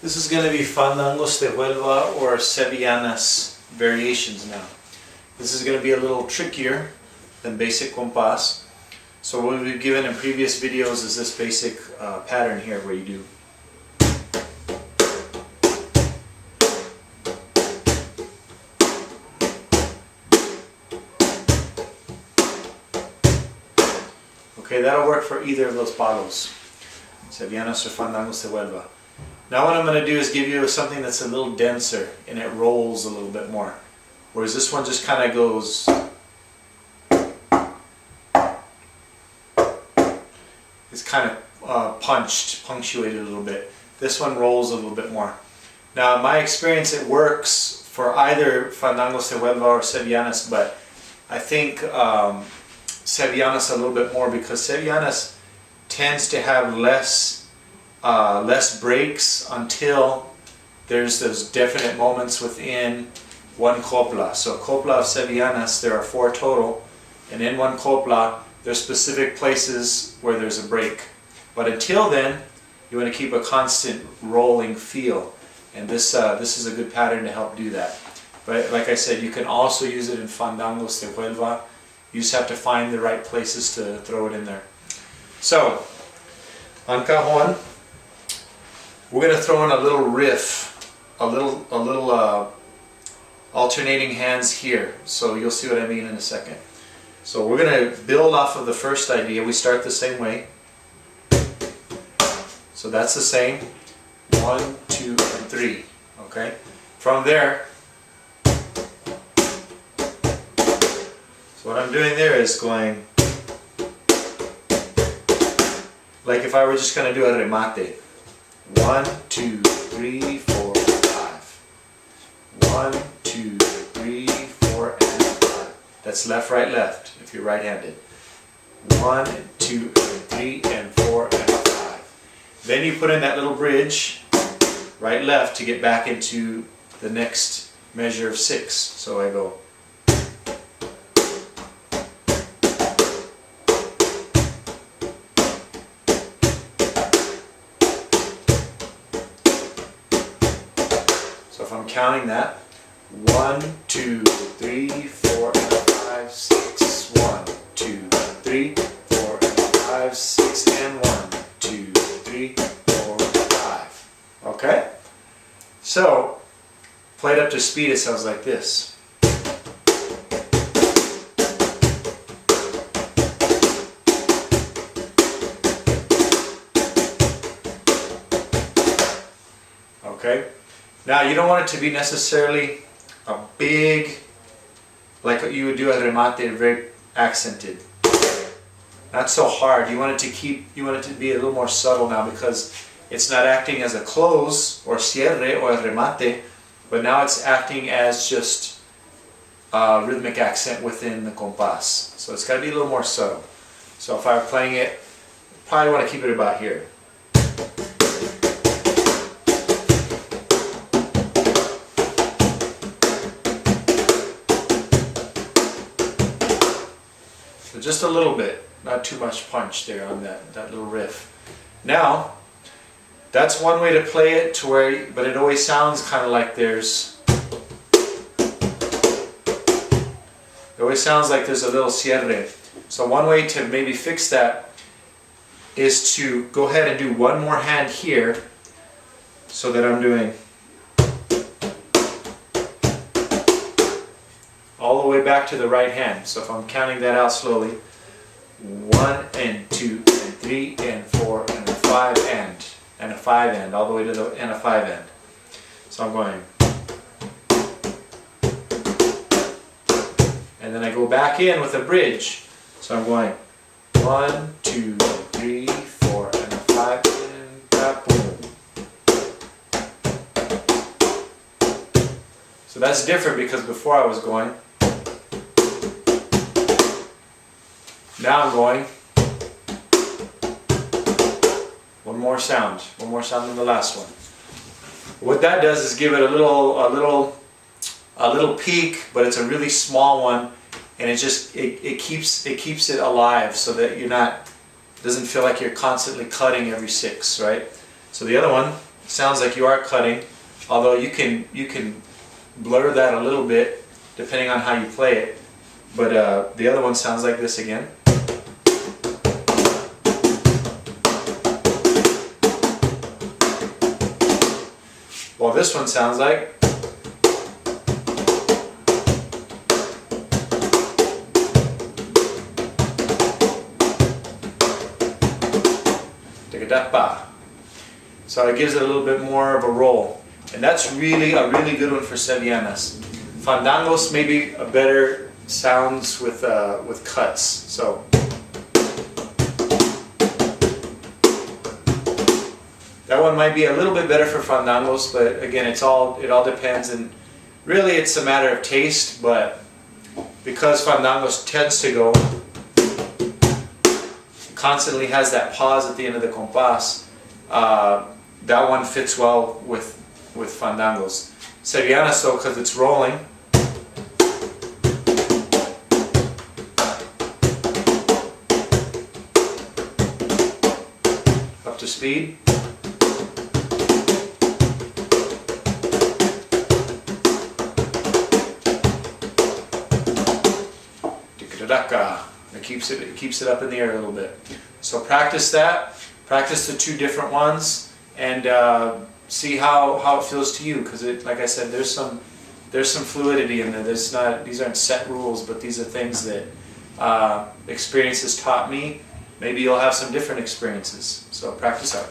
This is going to be fandangos de Huelva or sevillanas variations now. This is going to be a little trickier than basic compás. So what we've given in previous videos is this basic pattern here where you do. Okay, that'll work for either of those palos. Sevillanas or fandangos de Huelva. Now what I'm going to do is give you something that's a little denser and it rolls a little bit more. Whereas this one just kind of goes. It's kind of punctuated a little bit. This one rolls a little bit more. Now in my experience it works for either fandangos de Huelva or sevillanas, but I think sevillanas a little bit more because sevillanas tends to have less breaks until there's those definite moments within one copla. So a copla of sevillanas, there are 4 total, and in one copla there's specific places where there's a break. But until then, you want to keep a constant rolling feel, and this is a good pattern to help do that. But like I said, you can also use it in fandangos de Huelva. You just have to find the right places to throw it in there. So on Cajon, we're going to throw in a little riff, a little alternating hands here. So you'll see what I mean in a second. So we're going to build off of the first idea. We start the same way. So that's the same. 1, 2, and 3. Okay. From there, so what I'm doing there is going like if I were just going to do a remate. 1, 2, 3, 4, 5. 1, 2, 3, 4, and 5. That's left, right, left if you're right-handed. 1, 2, 3, and 4, and 5. Then you put in that little bridge, right, left, to get back into the next measure of 6. So I go. So if I'm counting that, 1, 2, 3, 4, and 5, 6. 1, 2, 3, 4, and 5, 6, and 1, 2, 3, 4, 5. Okay? So, played up to speed, it sounds like this. Okay? Now you don't want it to be necessarily a big, like you would do a remate, very accented. Not so hard. You want it to be a little more subtle now because it's not acting as a close or cierre or a remate, but now it's acting as just a rhythmic accent within the compás. So it's got to be a little more subtle. So if I were playing it, probably want to keep it about here. So just a little bit, not too much punch there on that little riff. Like that's one way to play it to where, but it always sounds kind of like there's, it always sounds like there's a little cierre. So one way to maybe fix that is to go ahead and do one more hand here, so that I'm doing all the way back to the right hand. So if I'm counting that out slowly, 1 and 2 and 3 and 4 and a 5 and a 5 end, all the way to the and a 5 end. So I'm going, and then I go back in with a bridge. So I'm going 1, 2, 3, 4 and a 5 and boom. So that's different because before I was going. Now I'm going one more sound than the last one. What that does is give it a little peak, but it's a really small one, and it keeps it alive so that you're not, doesn't feel like you're constantly cutting every 6, right? So the other one sounds like you are cutting, although you can blur that a little bit depending on how you play it. But the other one sounds like this again. Well, this one sounds like so it gives it a little bit more of a roll, and that's really a really good one for sevillanas. Fandangos maybe a better sounds with cuts. So that one might be a little bit better for fandangos, but again, it all depends, and really it's a matter of taste. But because fandangos tends to go constantly has that pause at the end of the compás, that one fits well with fandangos. Sevillanas though, because it's rolling, up to speed. It keeps it up in the air a little bit. So practice that. Practice the two different ones, and see how it feels to you. Because like I said, there's some fluidity in there. These aren't set rules, but these are things that experience has taught me. Maybe you'll have some different experiences. So practice out.